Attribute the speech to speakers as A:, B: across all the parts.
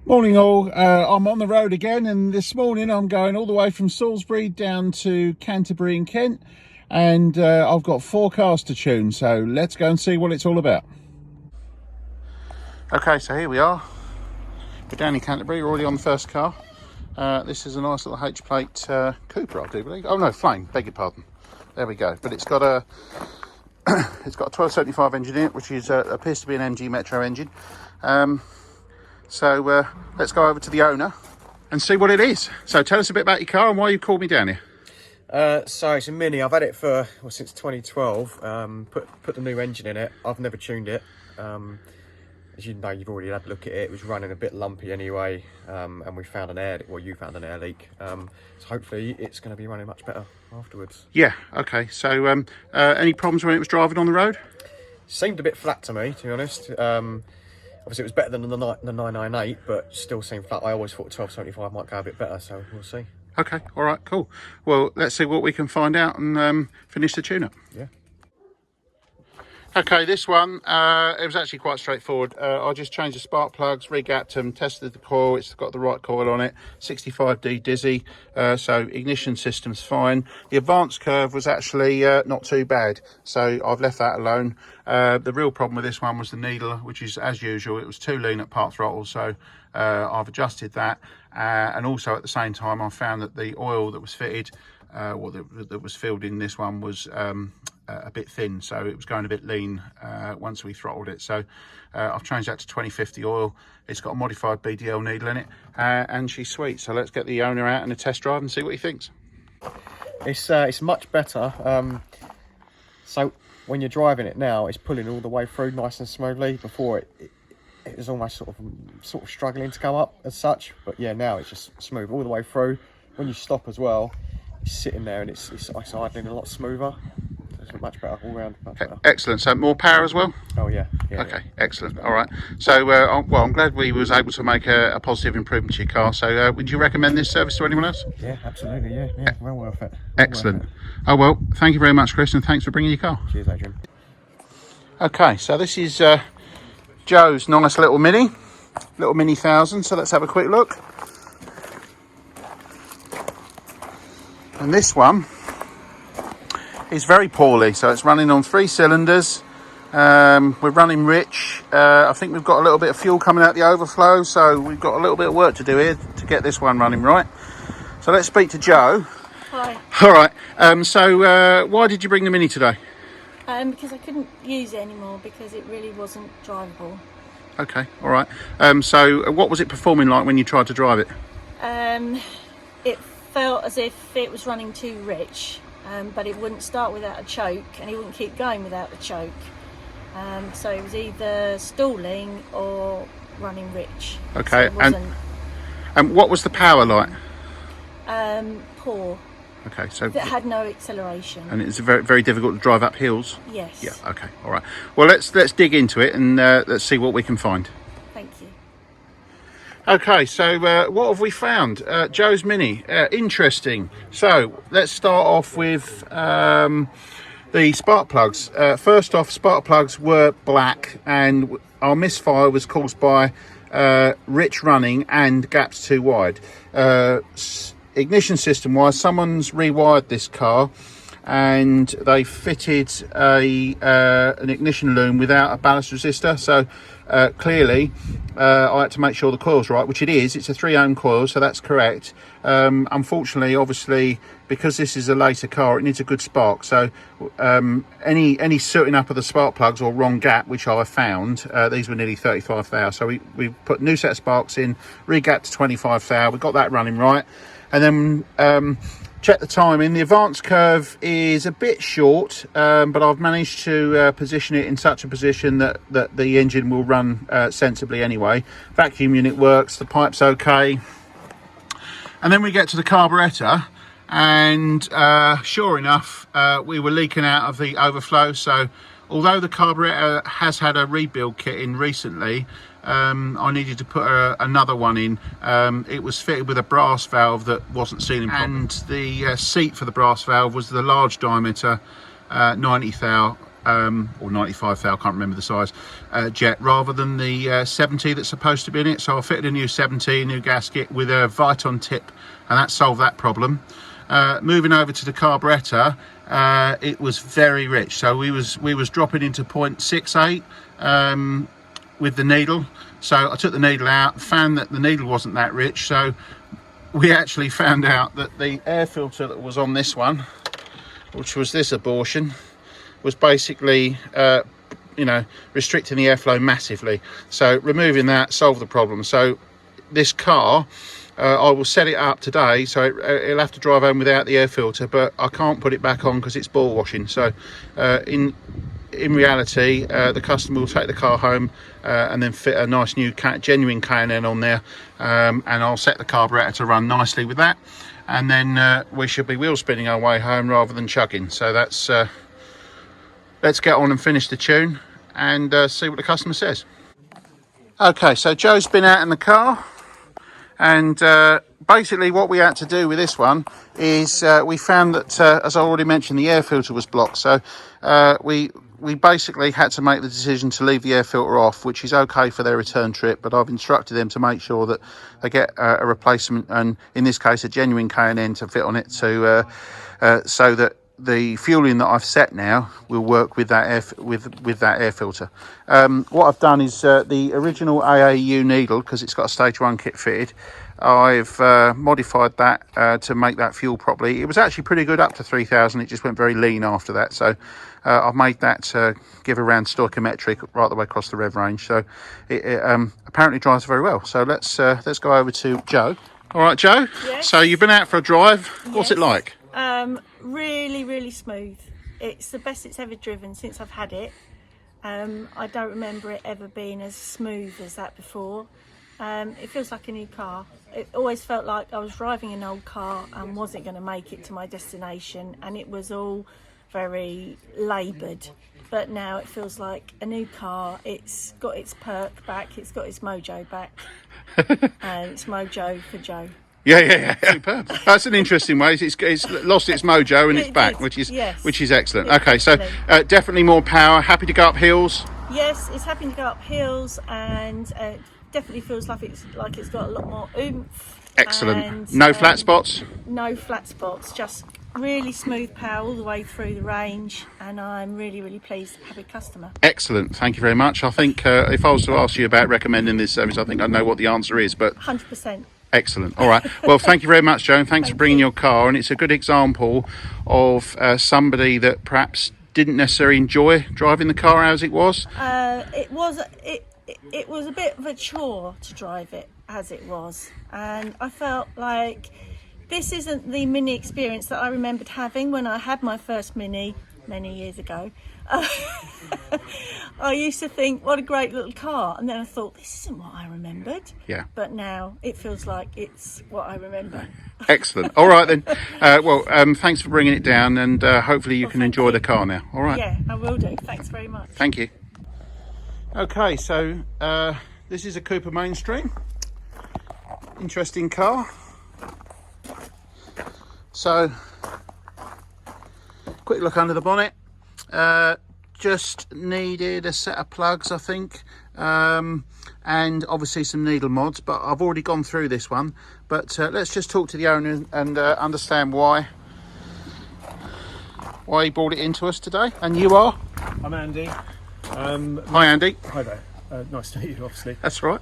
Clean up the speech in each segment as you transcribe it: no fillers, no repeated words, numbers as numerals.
A: Morning all, I'm on the road again, and this morning I'm going all the way from Salisbury down to Canterbury in Kent, and I've got 4 cars to tune, so let's go and see what it's all about. Okay, so here we are. We're down in Canterbury, we're already on the first car. This is a nice little H-plate Cooper, I do believe. Oh no, Flame, beg your pardon. There we go, but it's got a it's got a 1275 engine in it, which is appears to be an MG Metro engine. So let's go over to the owner and see what it is. So tell us a bit about your car and why you called me down here.
B: So it's a Mini. I've had it for since 2012. Put the new engine in it. I've never tuned it. As you know, you've already had a look at it. It was running a bit lumpy anyway, and we found an air. Well, you found an air leak. So hopefully it's going to be running much better afterwards.
A: Yeah. Okay. So any problems when it was driving on the road?
B: Seemed a bit flat to me, to be honest. Obviously, it was better than the 998, but still seemed flat. I always thought 1275 might go a bit better, so we'll see.
A: Okay, all right, cool. Well, let's see what we can find out and finish the tune-up.
B: Yeah.
A: Okay, this one, it was actually quite straightforward. I just changed the spark plugs, regapped them, tested the coil. It's got the right coil on it, 65D Dizzy, so ignition system's fine. The advance curve was actually not too bad, so I've left that alone. The real problem with this one was the needle, which is, as usual, it was too lean at part throttle, so I've adjusted that. And also at the same time, I found that the oil that was fitted, that was filled in this one was a bit thin, so it was going a bit lean once we throttled it. So I've changed that to 2050 oil. It's got a modified BDL needle in it, and she's sweet. So let's get the owner out and a test drive and see what he thinks.
B: It's much better. So when you're driving it now, it's pulling all the way through nice and smoothly. Before it was almost sort of struggling to come up as such, but yeah, now it's just smooth all the way through. When you stop as well, it's sitting there and it's idling a lot smoother. It's much better all round.
A: Excellent. So more power as well?
B: Oh yeah.
A: Okay, excellent. All right. So well, I'm glad we was able to make a positive improvement to your car. So would you recommend this service to anyone else?
B: Yeah, absolutely. Yeah, well worth it.
A: Excellent. Oh well, thank you very much, Chris, and thanks for bringing your car.
B: Cheers, Adrian.
A: Okay, so this is Joe's nice little Mini 1000. So let's have a quick look. And this one is very poorly, so it's running on 3 cylinders. We're running rich. I think we've got a little bit of fuel coming out the overflow, so we've got a little bit of work to do here to get this one running right. So let's speak to Joe.
C: Hi.
A: All right. So why did you bring the Mini today?
C: Because I couldn't use it anymore because it really wasn't drivable.
A: Okay. All right. So what was it performing like when you tried to drive it?
C: It felt as if it was running too rich. But it wouldn't start without a choke, and it wouldn't keep going without the choke. So it was either stalling or running rich.
A: Okay,
C: so
A: and what was the power like?
C: Poor.
A: Okay, so
C: that had no acceleration.
A: And it's very, very difficult to drive up hills.
C: Yes.
A: Yeah. Okay. All right. Well, let's dig into it and let's see what we can find.
C: Thank you.
A: Okay, so what have we found? Joe's Mini, interesting. So let's start off with the spark plugs. First off, spark plugs were black, and our misfire was caused by rich running and gaps too wide. Ignition system wise, someone's rewired this car and they fitted an ignition loom without a ballast resistor, so clearly I had to make sure the coil's right, which it is. It's a 3 ohm coil, so that's correct. Unfortunately, obviously, because this is a later car, it needs a good spark, so any sooting up of the spark plugs or wrong gap, which I found, these were nearly 35 thou, so we put new set of sparks in, re-gapped to 25 thou, we got that running right, and then check the timing. The advance curve is a bit short, but I've managed to position it in such a position that the engine will run sensibly anyway. Vacuum unit works, the pipe's okay. And then we get to the carburettor, and sure enough, we were leaking out of the overflow. So although the carburettor has had a rebuild kit in recently, I needed to put another one in. It was fitted with a brass valve that wasn't sealing properly, and the seat for the brass valve was the large diameter 90 thou or 95 thou, I can't remember the size, jet, rather than the 70 that's supposed to be in it. So I fitted a new 70, new gasket with a Viton tip, and that solved that problem. Moving over to the carburettor, it was very rich, so we was dropping into 0.68 with the needle. So I took the needle out, found that the needle wasn't that rich, so we actually found out that the air filter that was on this one, which was this abortion, was basically restricting the airflow massively. So removing that solved the problem. So this car, I will set it up today, so it'll have to drive home without the air filter, but I can't put it back on because it's ball washing. So in reality, the customer will take the car home and then fit a nice new genuine K&N on there, and I'll set the carburettor to run nicely with that, and then we should be wheel spinning our way home rather than chugging. So that's let's get on and finish the tune and see what the customer says. Okay, so Joe's been out in the car, and basically what we had to do with this one is we found that, as I already mentioned, the air filter was blocked. So we basically had to make the decision to leave the air filter off, which is okay for their return trip, but I've instructed them to make sure that they get a replacement, and in this case a genuine K&N to fit on it, so that the fueling that I've set now will work with that air filter. What I've done is the original AAU needle, because it's got a stage 1 kit fitted, I've modified that to make that fuel properly. It was actually pretty good up to 3,000. It just went very lean after that. So I've made that give around stoichiometric right the way across the rev range. So it apparently drives very well. So let's go over to Joe. All right, Joe.
C: Yes.
A: So you've been out for a drive. What's it like?
C: Really, really smooth. It's the best it's ever driven since I've had it. I don't remember it ever being as smooth as that before. It feels like a new car. It always felt like I was driving an old car and wasn't going to make it to my destination, and it was all very laboured. But now it feels like a new car. It's got its perk back, it's got its mojo back, and it's mojo for Joe.
A: Yeah. Superb. That's an interesting way. It's lost its mojo and it's back, which is excellent.
C: Yes,
A: okay, so definitely more power. Happy to go up hills.
C: Yes, it's happy to go up hills, and definitely feels like it's got a lot more oomph.
A: Excellent.
C: And,
A: no flat spots.
C: No flat spots. Just really smooth power all the way through the range, and I'm really, really pleased to have a customer.
A: Excellent. Thank you very much. I think if I was to ask you about recommending this service, I think I know what the answer is, but
C: 100%.
A: Excellent. All right. Well, thank you very much, Joe, and thanks for bringing your car. And it's a good example of somebody that perhaps didn't necessarily enjoy driving the car as it was.
C: It was a bit of a chore to drive it as it was, and I felt like this isn't the Mini experience that I remembered having when I had my first Mini many years ago. I used to think, what a great little car, and then I thought, this isn't what I remembered.
A: Yeah.
C: But now it feels like it's what I remember.
A: Excellent. All right then. Thanks for bringing it down, and hopefully you can enjoy the car now. All right.
C: Yeah, I will do. Thanks very much.
A: Thank you. Okay, so this is a Cooper Mainstream. Interesting car. So, quick look under the bonnet. Just needed a set of plugs, I think, and obviously some needle mods, but I've already gone through this one. But let's just talk to the owner and understand why he brought it into us today. And you are?
D: I'm Andy.
A: Hi, Andy.
D: Hi there. Nice to meet you, obviously.
A: That's right.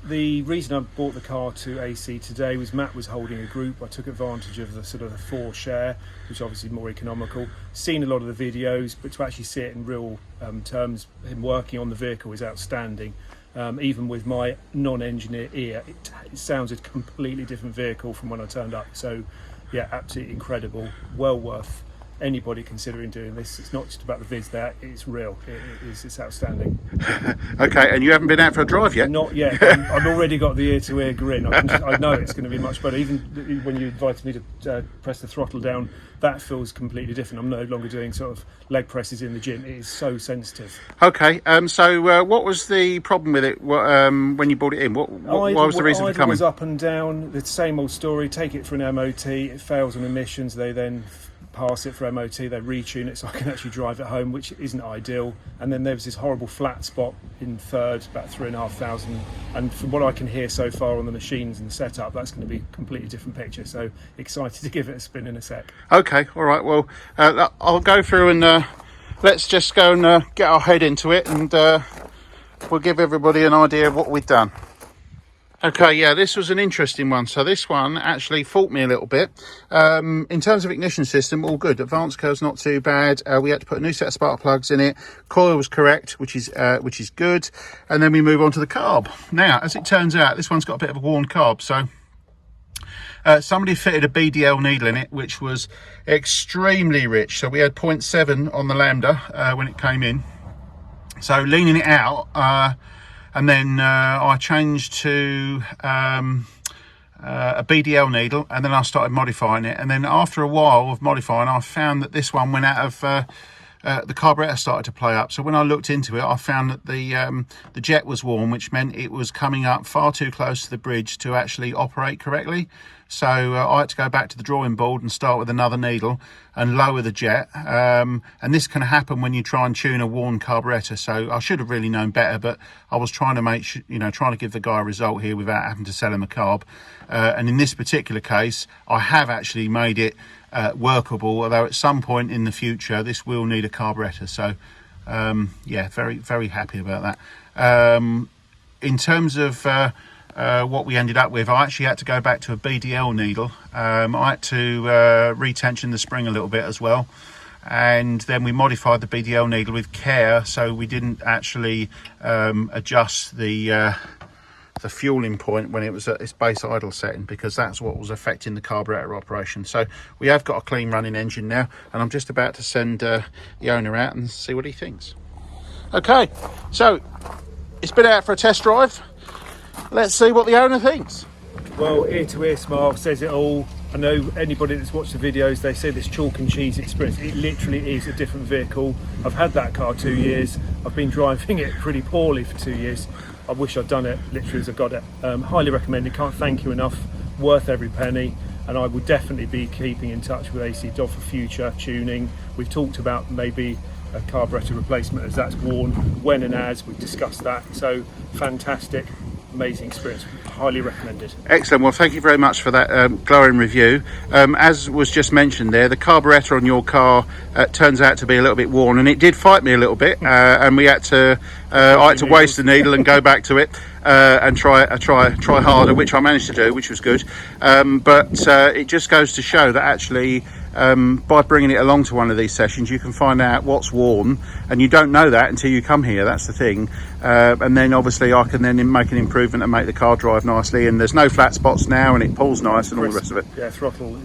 D: The reason I bought the car to AC today was Matt was holding a group. I took advantage of the sort of the 4 share, which is obviously more economical. Seen a lot of the videos, but to actually see it in real terms, him working on the vehicle is outstanding. Even with my non-engineer ear, it sounds a completely different vehicle from when I turned up. So, yeah, absolutely incredible. Well worth anybody considering doing this. It's not just about the viz there, it's real. It's outstanding.
A: Okay, and you haven't been out for a drive yet?
D: Not yet. I've already got the ear-to-ear grin. I know it's going to be much better. Even when you invited me to press the throttle down, that feels completely different. I'm no longer doing sort of leg presses in the gym. It is so sensitive.
A: Okay, so what was the problem with it when you brought it in? Why was the reason for coming?
D: It was up and down, the same old story. Take it for an MOT, it fails on emissions, they then pass it for MOT, they retune it so I can actually drive it home, which isn't ideal. And then there was this horrible flat spot in third, about 3,500. And from what I can hear so far on the machines and the setup, that's going to be a completely different picture. So excited to give it a spin in a sec.
A: Okay, all right. Well, I'll go through and let's just go and get our head into it, and we'll give everybody an idea of what we've done. Okay, yeah, this was an interesting one. So this one actually faulted me a little bit. In terms of ignition system, all good. Advance curve's not too bad. We had to put a new set of spark plugs in it. Coil was correct, which is good. And then we move on to the carb. Now, as it turns out, this one's got a bit of a worn carb. So somebody fitted a BDL needle in it, which was extremely rich. So we had 0.7 on the lambda when it came in. So leaning it out, and then I changed to a BDL needle, and then I started modifying it. And then after a while of modifying, I found that this one went out of the carburetor started to play up. So when I looked into it, I found that the jet was warm, which meant it was coming up far too close to the bridge to actually operate correctly. So I had to go back to the drawing board and start with another needle and lower the jet. And this can happen when you try and tune a worn carburetor. So I should have really known better, but I was trying to make sure, trying to give the guy a result here without having to sell him a carb. And in this particular case, I have actually made it workable, although at some point in the future this will need a carburetor. So yeah, very, very happy about that. In terms of what we ended up with, I actually had to go back to a BDL needle. I had to retension the spring a little bit as well, and then we modified the BDL needle with care, so we didn't actually adjust the fueling point when it was at its base idle setting, because that's what was affecting the carburetor operation. So we have got a clean running engine now, and I'm just about to send the owner out and see what he thinks. Okay, so it's been out for a test drive. Let's see what the owner thinks.
D: Well, ear to ear smile says it all. I know anybody that's watched the videos, they say this chalk and cheese experience. It literally is a different vehicle. I've had that car 2 years. I've been driving it pretty poorly for 2 years. I wish I'd done it literally as I got it. Highly recommended. Can't thank you enough. Worth every penny. And I would definitely be keeping in touch with ACDodd for future tuning. We've talked about maybe a carburetor replacement as that's worn, when and as we've discussed that. So fantastic. Amazing experience, highly recommended.
A: Excellent. Well, thank you very much for that glowing review. As was just mentioned there, the carburetor on your car turns out to be a little bit worn, and it did fight me a little bit, and I had to waste the needle and go back to it and try harder, which I managed to do, which was good. But it just goes to show that actually by bringing it along to one of these sessions, you can find out what's worn, and you don't know that until you come here. That's the thing. And then obviously I can then make an improvement and make the car drive nicely, and there's no flat spots now, and it pulls nice and all the rest of it.
D: Yeah, throttle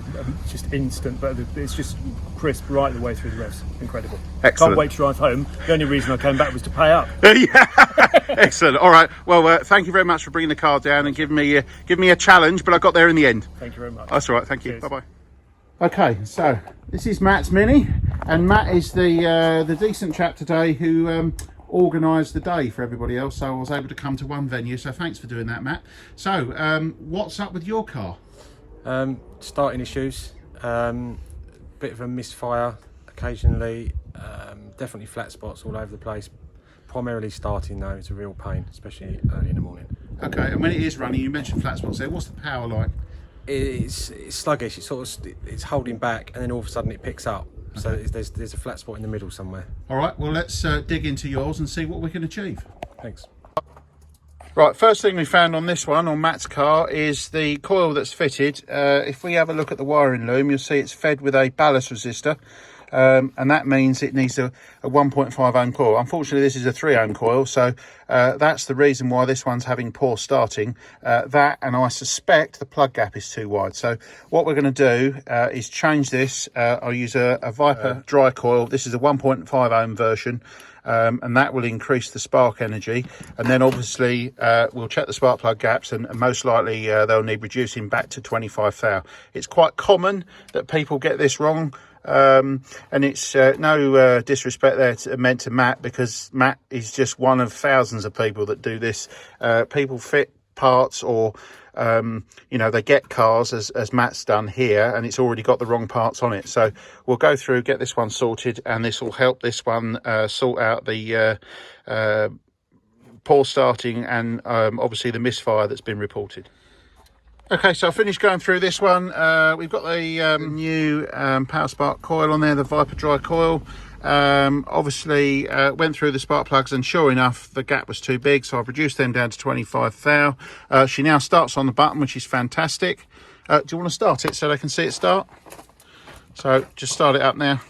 D: just instant, but it's just crisp right the way through the revs. Incredible.
A: Excellent.
D: Can't wait to drive home. The only reason I came back was to pay up.
A: Yeah. Excellent. All right, well thank you very much for bringing the car down and giving me a challenge, but I got there in the end.
D: Thank you very much.
A: That's all right, thank you.
D: Cheers.
A: Bye bye. Okay, so this is Matt's Mini, and Matt is the decent chap today who organised the day for everybody else, so I was able to come to one venue, so thanks for doing that, Matt. So what's up with your car?
E: Starting issues, bit of a misfire occasionally, definitely flat spots all over the place. Primarily starting though, it's a real pain, especially early in the morning.
A: Okay, and when it is running, you mentioned flat spots there, what's the power like?
E: It's sluggish, it's holding back, and then all of a sudden it picks up. Okay. So there's a flat spot in the middle somewhere.
A: All right, well let's dig into yours and see what we can achieve.
E: Thanks.
A: Right, first thing we found on this one, on Matt's car, is the coil that's fitted. If we have a look at the wiring loom, you'll see it's fed with a ballast resistor. And that means it needs a 1.5 ohm coil. Unfortunately, this is a 3 ohm coil, so that's the reason why this one's having poor starting. That, and I suspect the plug gap is too wide. So what we're going to do is change this. I'll use a Viper dry coil. This is a 1.5 ohm version. And that will increase the spark energy, and then obviously we'll check the spark plug gaps, and most likely they'll need reducing back to 25 thou. It's quite common that people get this wrong, and it's no disrespect there meant to Matt, because Matt is just one of thousands of people that do this. People fit parts, or they get cars as Matt's done here, and it's already got the wrong parts on it. So we'll go through, get this one sorted, and this will help this one sort out the poor starting and obviously the misfire that's been reported. Okay, so I finished going through this one. We've got the new Power Spark coil on there, the Viper Dry coil. Obviously went through the spark plugs, and sure enough the gap was too big, so I've reduced them down to 25 thou. She now starts on the button, which is fantastic. Do you want to start it so they can see it start? So just start it up now.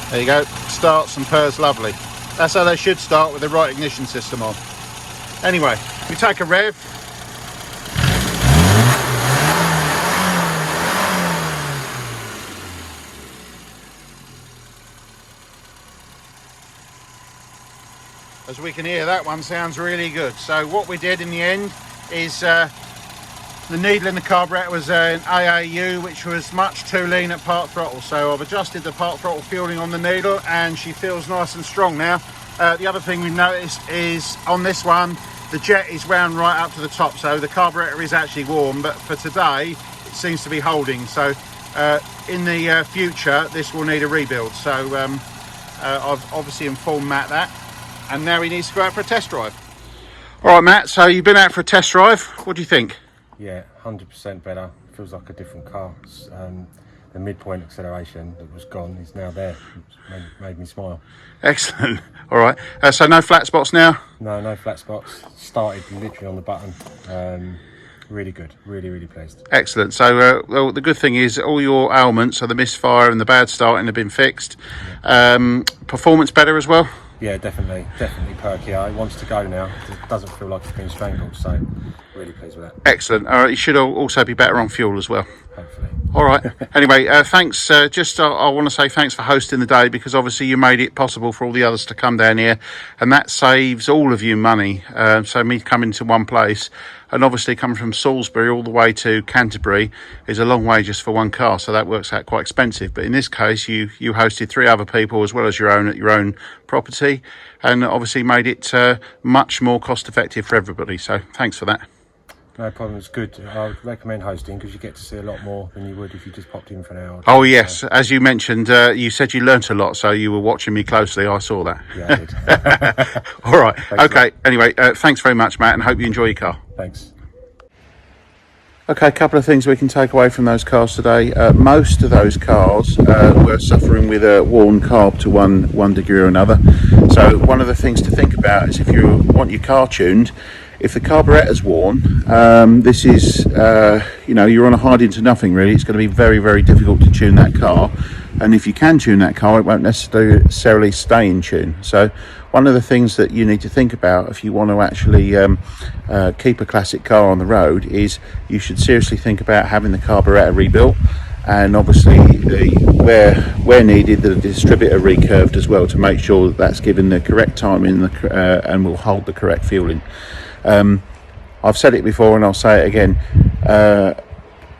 A: There you go, starts and purrs lovely. That's how they should start, with the right ignition system on. Anyway, we take a rev. As we can hear, that one sounds really good. So what we did in the end is the needle in the carburetor was an AAU, which was much too lean at part throttle. So I've adjusted the part throttle fueling on the needle, and she feels nice and strong now. The other thing we've noticed is on this one, the jet is wound right up to the top. So the carburetor is actually warm, but for today, it seems to be holding. So in the future, this will need a rebuild. So I've obviously informed Matt that. And now he needs to go out for a test drive. All right, Matt, so you've been out for a test drive. What do you think?
E: Yeah, 100% better. Feels like a different car. The midpoint acceleration that was gone is now there. It's made me smile.
A: Excellent. All right. So no flat spots now?
E: No flat spots. Started literally on the button. Really good. Really pleased.
A: Excellent. So well, the good thing is all your ailments, so the misfire and the bad starting, have been fixed. Performance better as well? Yeah,
E: definitely perkier. It wants to go now. It doesn't feel like it's been strangled, so really pleased with that.
A: Excellent. All right, you should also be better on fuel as well.
E: Hopefully.
A: All right. Anyway, thanks. I want to say thanks for hosting the day, because obviously you made it possible for all the others to come down here, and that saves all of you money. So me coming to one place, and obviously coming from Salisbury all the way to Canterbury is a long way just for one car, so that works out quite expensive. But in this case, you hosted 3 other people as well as your own at your own property, and obviously made it much more cost effective for everybody. So thanks for that.
E: No problem, it's good. I would recommend hosting, because you get to see a lot more than you would if you just popped in for an hour.
A: Oh yes, as you mentioned, you said you learnt a lot, so you were watching me closely. I saw that.
E: Yeah, I did.
A: All right. Thanks, okay. Anyway, thanks very much, Matt, and hope you enjoy your car.
E: Thanks.
A: Okay, a couple of things we can take away from those cars today. Most of those cars were suffering with a worn carb to one degree or another. So one of the things to think about is, if you want your car tuned, if the carburetor's worn, this is, you're on a hard into nothing really. It's going to be very difficult to tune that car. And if you can tune that car, it won't necessarily stay in tune. So one of the things that you need to think about if you want to actually keep a classic car on the road is you should seriously think about having the carburetor rebuilt, and obviously where needed, the distributor recurved as well, to make sure that that's given the correct timing and will hold the correct fueling. I've said it before and I'll say it again.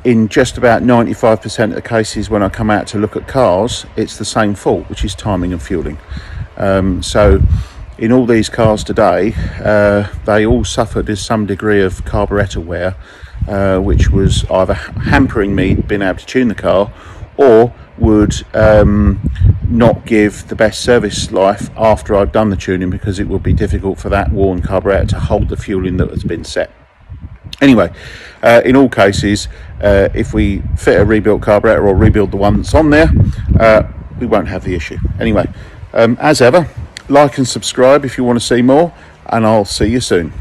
A: In just about 95% of the cases when I come out to look at cars, it's the same fault, which is timing and fueling. So in all these cars today, they all suffered some degree of carburetor wear, which was either hampering me being able to tune the car, or would not give the best service life after I've done the tuning, because it would be difficult for that worn carburetor to hold the fueling that has been set. Anyway, in all cases, if we fit a rebuilt carburetor or rebuild the one that's on there, we won't have the issue. Anyway, as ever, like and subscribe if you want to see more, and I'll see you soon.